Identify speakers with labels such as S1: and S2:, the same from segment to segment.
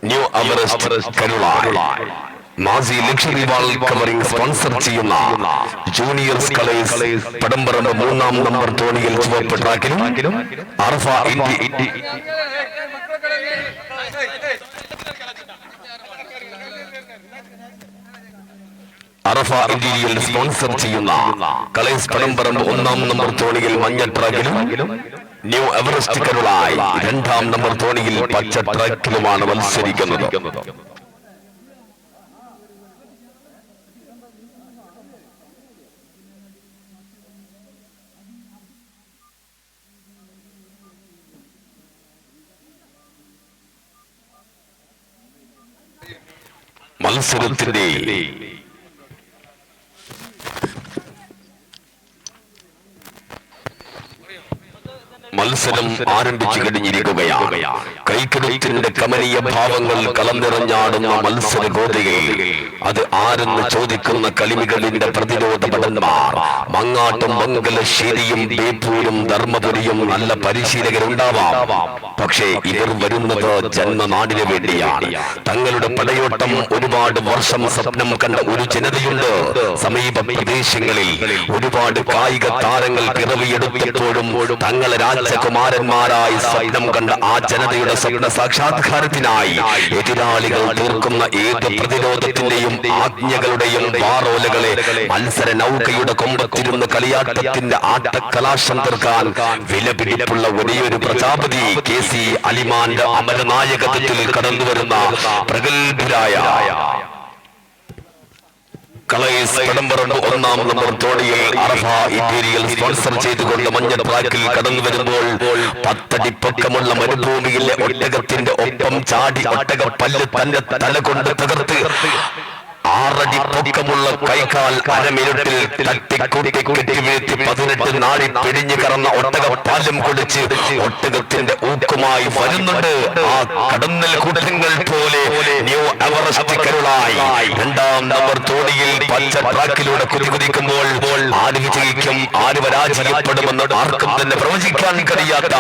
S1: New Everest Karulai Masi luxury വാൾ covering sponsor ചെയ്യുന്ന juniors colours Padamparamba 3-ാം number തോണിയിൽ ചുവപ്പ് ട്രാക്കിലും അറഫ ഇന്റീരിയൽ സ്പോൺസർ ചെയ്യുന്ന കളേഴ്സ് പടംപറമ്പ് 1-ാം നമ്പർ തോണിയിൽ മഞ്ഞ ട്രാക്കിലും ന്യൂ എവറസ്റ്റ് കരുളായി 2-ാം നമ്പർ തോണിയിൽ പച്ച ട്രാക്കിലുമാണ് മത്സരിക്കുന്നത്. മത്സരത്തിന്റെ മത്സരം ആരംഭിച്ചു കഴിഞ്ഞിരിക്കുകയാണ്. കൈക്കരുത്തിന്റെ കമനീയ ഭാവങ്ങൾ കലർന്നിറഞ്ഞാടുന്ന മത്സര ഗോതയിൽ അത് ആരെന്ന് ചോദിക്കുന്ന കളിമികളിന്റെ പ്രതിരോധ ഭടന്മാർ മങ്ങാട്ടും മംഗലശ്ശേരിയും ബേപ്പൂരും ധർമ്മപുരിയും നല്ല പരിശീലകരുണ്ടാവാം. പക്ഷേ ഇവർ വരുന്നത് ജന്മനാടിന് വേണ്ടിയാണ്. തങ്ങളുടെ പടയോട്ടം ഒരുപാട് വർഷം സ്വപ്നം കണ്ട ഒരു ജനതയുണ്ട്. സമീപ പ്രദേശങ്ങളിൽ ഒരുപാട് കായിക താരങ്ങൾ പിറവിയെടുത്തപ്പോഴും തങ്ങളെ രാജകുമാരന്മാരായി സ്വപ്നം കണ്ട ആ ജനതയുടെ സ്വപ്ന സാക്ഷാത്കാരത്തിനായി എതിരാളികൾ തീർക്കുന്ന ഏത് പ്രതിരോധത്തിന്റെയും ആജ്ഞകളുടെയും വാറോലകളെ മത്സര നൗകയുടെ കൊമ്പത്തിരുന്ന് കളിയാട്ടത്തിന്റെ ആട്ടക്കലാശം തീർക്കാൻ വിലപിടിപ്പുള്ള ഒരേയൊരു പ്രജാപതി KC അലിമാന്റെ അമരനായകത്വത്തിൽ കടന്നുവരുന്ന പ്രഗത്ഭരായ കളേഴ്സ് പടംപറമ്പ് 1-ാം നമ്പർ തോണിയിൽ അറഫ ഇന്റീരിയൽ സ്പോൺസർ ചെയ്തുകൊണ്ട് മഞ്ഞ ട്രാക്കിൽ കടന്നു വരുമ്പോൾ 10 അടി പൊക്കമുള്ള മരുഭൂമിയിലെ ഒട്ടകത്തിന്റെ ഒപ്പം ചാടി ഒട്ടക പല്ല് തന്റെ തല കൊണ്ട് തകർത്ത് 6 അടി പൊക്കമുള്ള കൈകാൽ അരമിരുട്ടിൽ തട്ടിക്കൂട്ടി കുട്ടി വീഴ്ത്തി 18 നാടി പിടിഞ്ഞു കറന്ന ഒട്ടക പാലും കുടിച്ച് ഒട്ടകത്തിന്റെ ഊക്കുമായി വരുന്നുണ്ട്. ആ കടന്നൽ കൂട്ടങ്ങൾ പോലെ ന്യൂ എവറസ്റ്റ് കരുളായി 2-ാം നമ്പർ തോണിയിൽ പച്ച ട്രാക്കിലൂടെ കുതിക്കുമ്പോൾ ആര് വിജയിക്കും ആര് പരാജയപ്പെടുമെന്ന് ആർക്കും തന്നെ പ്രവചിക്കാൻ കഴിയാത്ത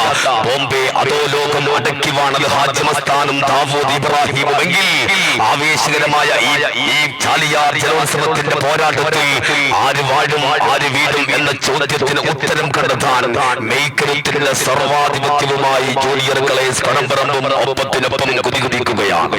S1: ബോംബെ അതോ ലോകം അടക്കി വാണത് ഹാജി മസ്താനും ദാവൂദ് ഇബ്രാഹിമുമെങ്കിൽ ആവേശകരമായ ഈ ചാലിയാർ ജലോത്സവത്തിന്റെ പോരാട്ടത്തിൽ ആര് വാഴും ആര് വീഴും എന്ന ചോദ്യത്തിന് ഉത്തരം കണ്ടെത്താൻ മെയ്ക്കരുത്തിന്റെ സർവാധിപത്യവുമായി ജൂനിയർ കളേഴ്സ് പടംപറമ്പും ഒപ്പത്തിനൊപ്പം കുതികുതിക്കുകയാണ്.